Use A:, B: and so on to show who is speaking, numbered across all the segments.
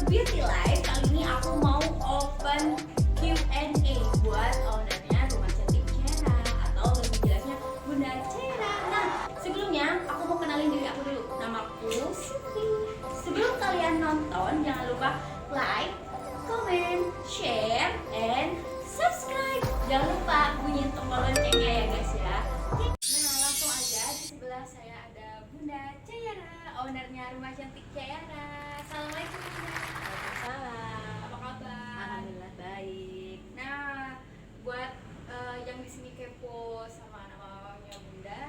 A: Beauty Life. Kali ini aku mau open Q&A buat ownernya Rumah Cantik Cera, atau lebih jelasnya Bunda Cera. Nah, sebelumnya aku mau kenalin diri aku dulu. Namaku Sufi. Sebelum kalian nonton, jangan lupa like, comment, share, and subscribe. Jangan lupa bunyiin tombol loncengnya ya guys ya. Nah, langsung aja, di sebelah saya ada Bunda Cera, ownernya Rumah Cantik Cera. Assalamualaikum Bunda.
B: Waalaikumsalam.
A: Apa kabar?
B: Alhamdulillah baik.
A: Nah, buat yang di sini kepo sama namanya Bunda,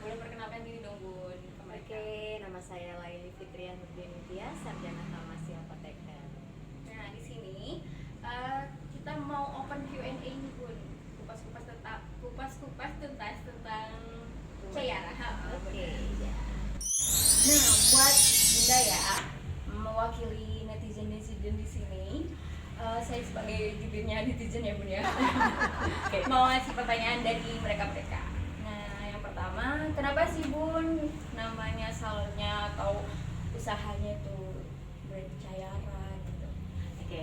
A: boleh perkenalkan diri dong Bun ke mereka.
B: Oke, nama saya Laili Fitria Nurdintia, sarjana farmasi apoteker.
A: Nah, di sini kita mau open Q&A nih Bun. Kupas-kupas tuntas tentang Cera.
B: Oke, ya.
A: Nah, buat Bunda ya, mewakili netizen di sini, saya sebagai jubirnya netizen ya Bun ya, mau ngasih pertanyaan dari mereka. Nah, yang pertama, kenapa sih Bun namanya salonnya atau usahanya itu brand Cayara gitu?
B: Oke,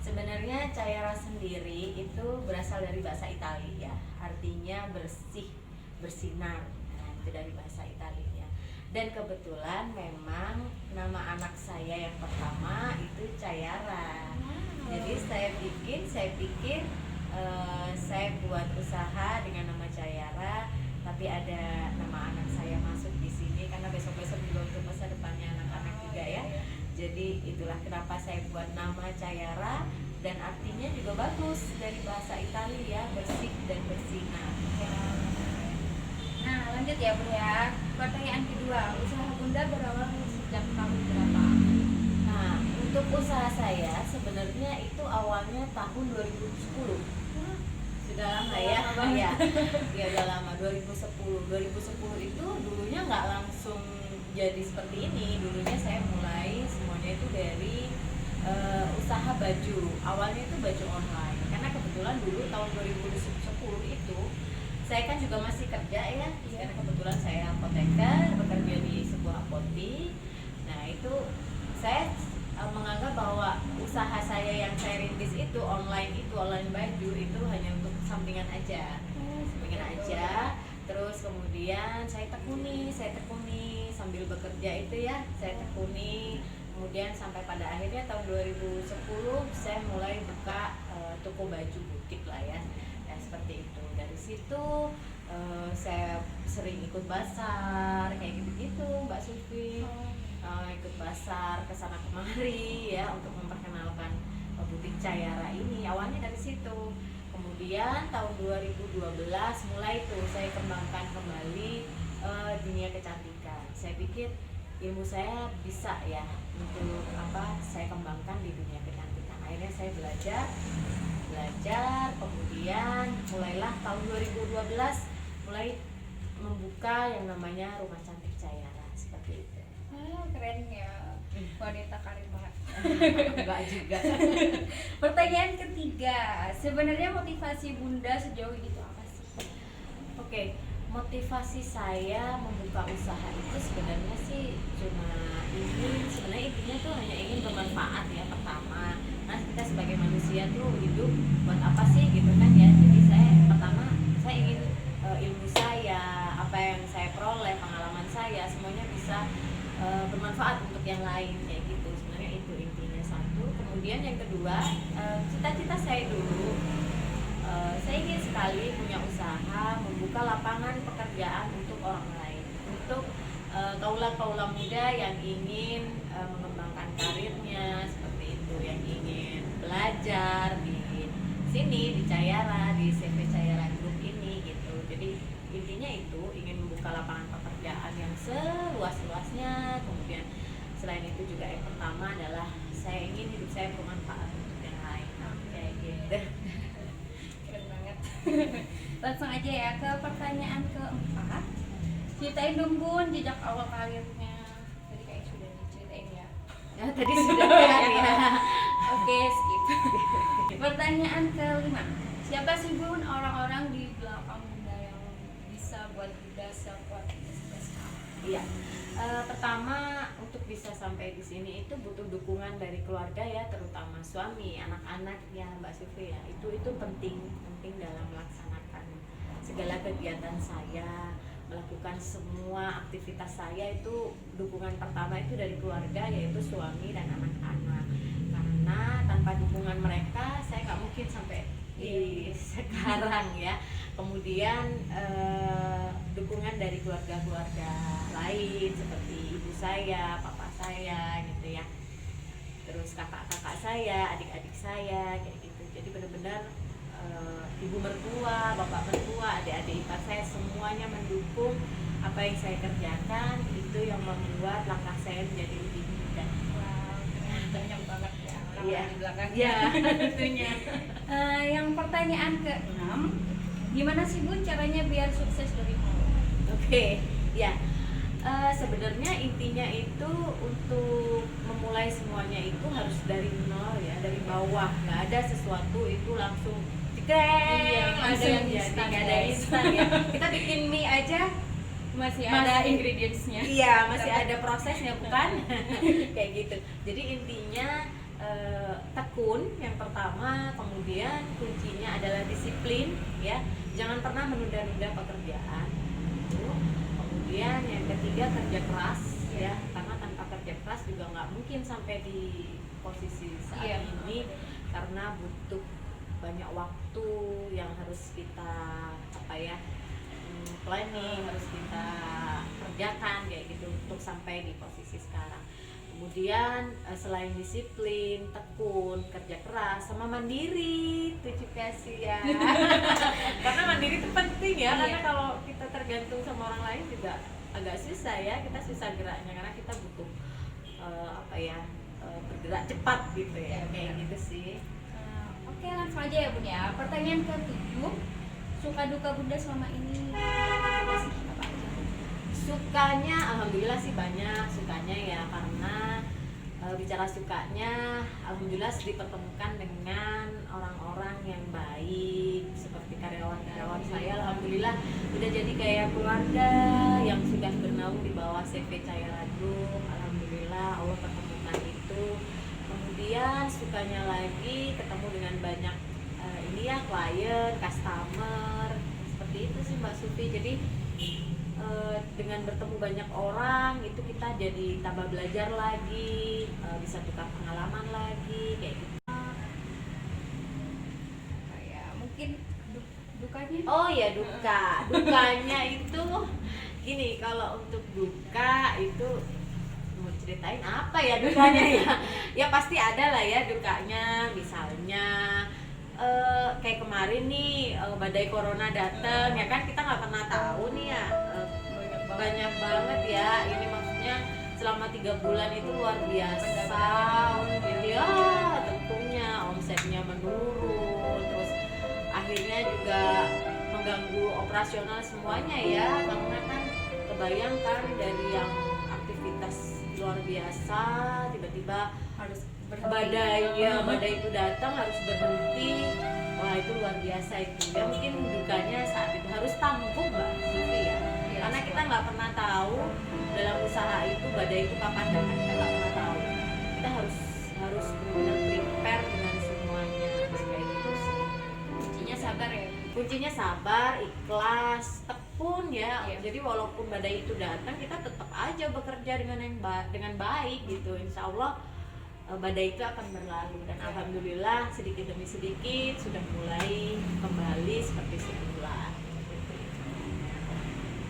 B: sebenarnya Cayara sendiri itu berasal dari bahasa Italia ya, artinya bersih, bersinar. Nah, itu dari bahasa Italia. Dan kebetulan memang nama anak saya yang pertama itu Cayara. Jadi saya pikir saya buat usaha dengan nama Cayara, tapi ada nama anak saya masuk di sini karena besok-besok juga untuk masa depannya anak-anak juga ya. Jadi itulah kenapa saya buat nama Cayara, dan artinya juga bagus dari bahasa Italia, bersih dan bersinar.
A: Nah, lanjut ya Bun ya. Pertanyaan kedua, usaha Bunda berawal sejak tahun berapa?
B: Nah, untuk usaha saya sebenarnya itu awalnya tahun 2010. Sudah lama ya. Ya udah lama, 2010. 2010 itu dulunya nggak langsung jadi seperti ini. Dulunya saya mulai semuanya itu dari usaha baju. Awalnya itu baju online. Karena kebetulan dulu tahun 2010 itu saya kan juga masih kerja ya, karena kebetulan saya apoteker, bekerja di sebuah apotik. Nah itu saya menganggap bahwa usaha saya yang saya rintis itu online baju itu hanya untuk sampingan aja, Terus kemudian saya tekuni sambil bekerja itu ya, saya tekuni. Kemudian sampai pada akhirnya tahun 2010 saya mulai buka toko baju butik lah ya. Seperti itu. Dari situ saya sering ikut basar kayak gitu Mbak Sufi. Ikut basar kesana kemari ya untuk memperkenalkan butik Cayara ini. Awalnya dari situ. Kemudian tahun 2012 mulai tuh saya kembangkan kembali dunia kecantikan. Saya pikir ilmu saya bisa ya untuk saya kembangkan di dunia kecantikan. Akhirnya saya belajar, kemudian mulailah tahun 2012 mulai membuka yang namanya Rumah Cantik Cayara, seperti itu.
A: Keren ya, wanita karir banget.
B: Enggak juga.
A: Pertanyaan ketiga, sebenarnya motivasi Bunda sejauh ini itu apa sih?
B: Oke, motivasi saya membuka usaha itu sebenarnya sih sebenarnya intinya tuh hanya ingin bermanfaat ya pertama. Nah, kita sebagai manusia tuh hidup buat apa sih gitu kan ya. Jadi saya ingin ilmu saya, apa yang saya peroleh, pengalaman saya semuanya bisa bermanfaat untuk yang lain kayak gitu. Sebenarnya itu intinya satu. Kemudian yang kedua, cita-cita saya dulu, saya ingin sekali punya usaha membuka lapangan pekerjaan untuk orang lain, untuk kaula-kaula muda yang ingin mengembangkan karirnya seperti itu, yang ingin belajar di sini di Cayara, di CV Cayara Group ini gitu. Jadi intinya itu ingin membuka lapangan pekerjaan yang seluas-luasnya. Kemudian selain itu juga yang pertama adalah saya ingin hidup saya bermanfaat untuk yang lain kayak gitu.
A: Keren banget. Langsung aja ya ke pertanyaan keempat. Ceritain dong Bun jejak awal karirnya. Tadi kayak sudah diceritain ya.
B: Tadi sudah ya.
A: Oke, skip. Pertanyaan kelima. Siapa sih Bun orang-orang di belakang Bunda yang bisa buat Bunda sekuat ini sampai sekarang?
B: Iya. Pertama untuk bisa sampai di sini itu butuh dukungan dari keluarga ya, terutama suami, anak-anak ya Mbak Sufi ya. Itu penting dalam melaksanakan segala kegiatan saya, melakukan semua aktivitas saya. Itu dukungan pertama itu dari keluarga, yaitu suami dan anak-anak. Karena tanpa dukungan mereka saya nggak mungkin sampai di sekarang ya. Kemudian dukungan dari keluarga-keluarga lain seperti ibu saya, papa saya gitu ya, terus kakak-kakak saya, adik-adik saya kayak gitu. Jadi benar-benar ibu mertua, bapak mertua, adik-adik ipar saya semuanya mendukung apa yang saya kerjakan. Itu yang membuat langkah saya menjadi lebih mudah.
A: Wow, banyak banget ya orang
B: Iya.
A: di belakangnya.
B: Ya, tentunya.
A: Yang pertanyaan ke-6, gimana sih Bun caranya biar sukses dari nol?
B: Oke, ya. Sebenarnya intinya itu untuk memulai semuanya itu harus dari nol ya, dari bawah. Nggak ada sesuatu itu langsung cekrek,
A: Iya,
B: ada yang
A: instan,
B: jadi, nggak ada
A: guys.
B: instan ya. Kita bikin mie aja
A: Masih ada
B: Masih-
A: ingredientsnya.
B: iya, masih ada prosesnya bukan? Kayak gitu. Jadi intinya tekun yang pertama, kemudian kuncinya adalah disiplin ya. Jangan pernah menunda-nunda pekerjaan. Kemudian yang ketiga kerja keras ya, karena tanpa kerja keras juga nggak mungkin sampai di posisi saat
A: Iya.
B: ini, karena butuh banyak waktu yang harus kita planning, harus kita kerjakan kayak gitu untuk sampai di posisi sekarang. Kemudian selain disiplin, tekun, kerja keras, sama mandiri itu juga sih ya. Karena mandiri itu penting ya,
A: Iya.
B: karena kalau kita tergantung sama orang lain juga agak susah ya, kita susah geraknya karena kita butuh bergerak cepat gitu ya,
A: Iya,
B: kayak
A: benar.
B: gitu sih.
A: Oke, langsung aja ya Bun ya. Pertanyaan ke-7, suka duka Bunda selama ini apa sih? Apa aja?
B: Sukanya alhamdulillah sih banyak sukanya ya, karena bicara sukanya alhamdulillah dipertemukan dengan orang-orang yang baik seperti karyawan-karyawan saya. Alhamdulillah udah jadi kayak keluarga yang sudah bernaung di bawah CV Cahaya Lagung. Alhamdulillah Allah pertemukan itu. Kemudian sukanya lagi ketemu dengan banyak klien, customer, seperti itu sih Mbak Sufi. Jadi dengan bertemu banyak orang itu kita jadi tambah belajar lagi, bisa tukar pengalaman lagi kayak gitu.
A: Kayak mungkin dukanya?
B: Oh ya, dukanya itu gini, kalau untuk duka itu mau ceritain apa ya dukanya ya? Ya pasti ada lah ya dukanya, misalnya kayak kemarin nih badai corona dateng ya kan, kita nggak pernah tahu nih ya, banyak banget ya, ini maksudnya selama 3 bulan itu luar biasa. Jadi ya tentunya omsetnya menurun, terus akhirnya juga mengganggu operasional semuanya ya, karena kan kebayangkan dari yang aktivitas luar biasa tiba-tiba
A: Harus
B: badai itu datang harus berhenti. Wah itu luar biasa itu ya, mungkin dukanya saat itu harus tangguh Mbak Sufi ya, karena kita nggak pernah tahu dalam usaha itu badai itu kapan datang, kita nggak pernah tahu. Kita harus benar-benar prepare dengan semuanya kayak gitu sih.
A: kuncinya sabar ya.
B: Kuncinya sabar, ikhlas, tekun ya.
A: Iya.
B: Jadi walaupun badai itu datang, kita tetap aja bekerja dengan baik gitu. Insya Allah badai itu akan berlalu, dan alhamdulillah sedikit demi sedikit sudah mulai kembali seperti semula.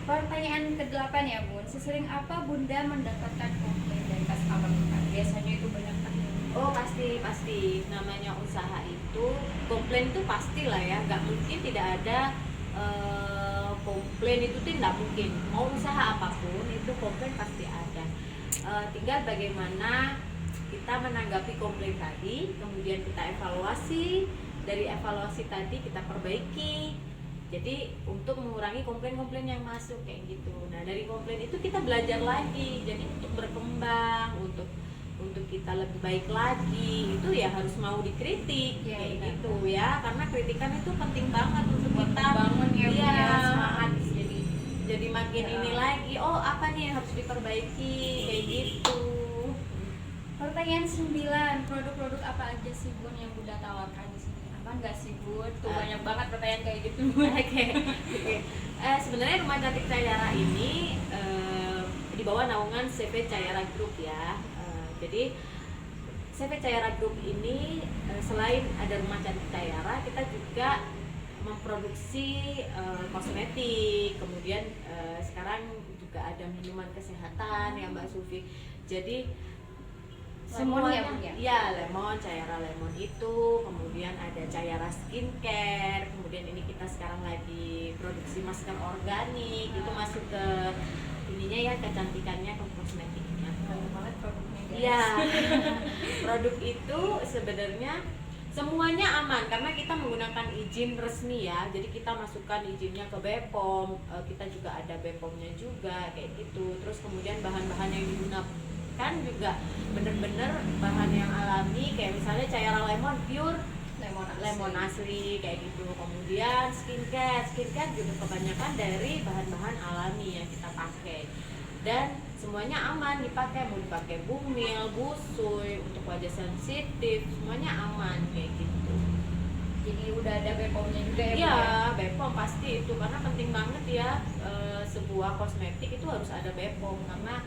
A: Pertanyaan ke-8 ya Bun, sesering apa Bunda mendapatkan komplain dari customer? Biasanya itu banyak kan?
B: Oh pasti namanya usaha itu komplain itu pastilah ya, nggak mungkin tidak ada komplain, itu tidak mungkin. Mau usaha apapun itu komplain pasti ada. Tinggal bagaimana kita menanggapi komplain tadi, kemudian kita evaluasi, dari evaluasi tadi kita perbaiki. Jadi untuk mengurangi komplain-komplain yang masuk kayak gitu. Nah dari komplain itu kita belajar lagi, jadi untuk berkembang, untuk kita lebih baik lagi, itu ya harus mau dikritik
A: Ya,
B: kayak
A: benar.
B: gitu ya, karena kritikan itu penting banget untuk kita
A: bangun ya,
B: iya,
A: punya semangat.
B: jadi makin
A: Ya.
B: ini lagi, oh apa nih yang harus diperbaiki kayak gitu.
A: Pertanyaan 9, produk-produk apa aja sih Bun yang Bunda tawarkan di sini? Aman nggak sih Bun? Tuh banyak banget pertanyaan kayak gitu.
B: Oke. Sebenarnya Rumah Cantik Cayara ini di bawah naungan CV Cayara Group ya. Jadi CV Cayara Group ini selain ada Rumah Cantik Cayara, kita juga memproduksi kosmetik, kemudian sekarang juga ada minuman kesehatan ya Mbak Sufi. Jadi
A: Lemon ya,
B: semuanya
A: Bun, ya?
B: ya lemon, Cayara lemon itu, kemudian ada Cayara skincare, kemudian ini kita sekarang lagi produksi masker organik, itu masuk ke ininya ya, kecantikannya, ke kosmetiknya.
A: Banyak banget produknya guys.
B: Iya. Produk itu sebenarnya semuanya aman karena kita menggunakan izin resmi ya. Jadi kita masukkan izinnya ke BPOM, kita juga ada BPOM-nya juga kayak gitu. Terus kemudian bahan-bahan yang digunakan juga bener-bener bahan yang alami, kayak misalnya Cayara lemon pure lemon asli kayak gitu. Kemudian skincare juga kebanyakan dari bahan-bahan alami yang kita pakai, dan semuanya aman dipakai, mau dipakai bumil, busui, untuk wajah sensitif, semuanya aman kayak gitu.
A: Jadi udah ada BPOM-nya juga ya?
B: Iya,
A: Bun, ya?
B: BPOM pasti itu, karena penting banget ya, sebuah kosmetik itu harus ada BPOM, karena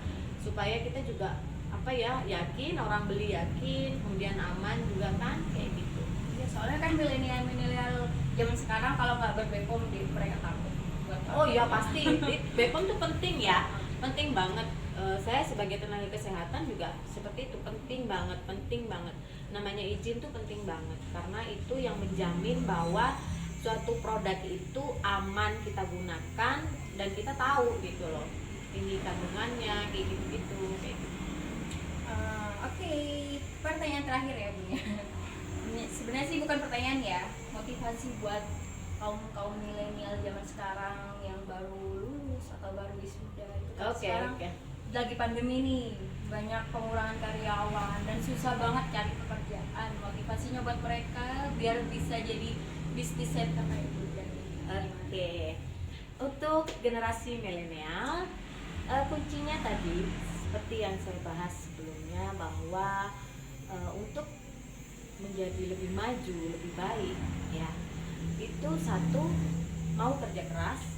B: supaya kita juga apa ya, yakin, orang beli yakin, kemudian aman juga kan kayak gitu.
A: Ya, soalnya kan milenial zaman sekarang kalau nggak ber-BPOM mereka takut buat
B: Oh iya pasti, BPOM tuh penting ya, penting banget. Saya sebagai tenaga kesehatan juga seperti itu, penting banget. Namanya izin tuh penting banget, karena itu yang menjamin bahwa suatu produk itu aman kita gunakan dan kita tahu gitu loh ini kandungannya kayak gitu.
A: Oke, pertanyaan terakhir ya Bun ya. Ini sebenarnya sih bukan pertanyaan ya, motivasi buat kaum milenial zaman sekarang yang baru lulus atau baru wisuda itu kan sekarang lagi pandemi nih, banyak pengurangan karyawan dan susah banget cari pekerjaan. Motivasinya buat mereka biar bisa jadi bisnis center kayak Bunda.
B: Oke. Untuk generasi milenial, kuncinya tadi seperti yang saya bahas sebelumnya, bahwa untuk menjadi lebih maju, lebih baik ya, itu satu, mau kerja keras,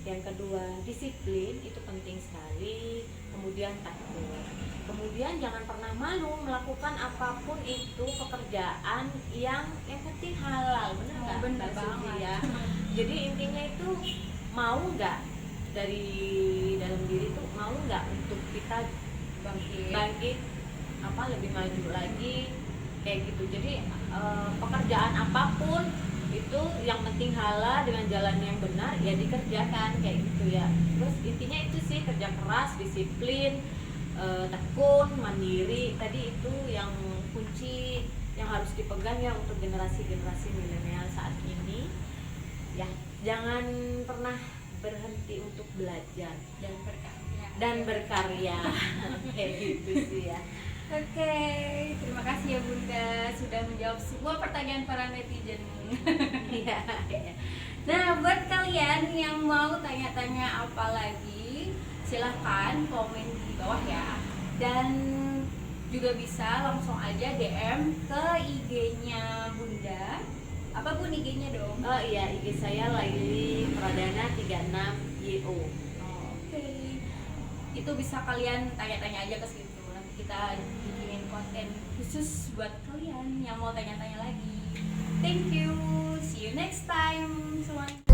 B: yang kedua disiplin, itu penting sekali, kemudian takut, kemudian jangan pernah malu melakukan apapun itu pekerjaan yang penting halal. Bener nggak?
A: Bener banget
B: ya. Jadi intinya itu mau nggak dari dalam diri tuh, mau nggak untuk kita bangkit apa lebih maju lagi kayak gitu. Jadi pekerjaan apapun itu yang penting halal dengan jalan yang benar ya dikerjakan kayak gitu ya. Terus intinya itu sih, kerja keras, disiplin, tekun, mandiri, tadi itu yang kunci yang harus dipegang ya untuk generasi milenial saat ini ya. Jangan pernah berhenti untuk belajar dan berkarya kayak gitu sih ya.
A: Oke, terima kasih ya Bunda sudah menjawab semua pertanyaan para netizen.
B: Iya.
A: Nah, buat kalian yang mau tanya-tanya apa lagi, silahkan komen di bawah ya. Dan juga bisa langsung aja DM ke IG-nya Bunda. Apa Bun IG-nya dong?
B: Oh iya, IG saya Laili Pradana 36YO.
A: Oke. Itu bisa kalian tanya-tanya aja ke situ. Nanti kita bikinin konten khusus buat kalian yang mau tanya-tanya lagi. Thank you. See you next time semuanya.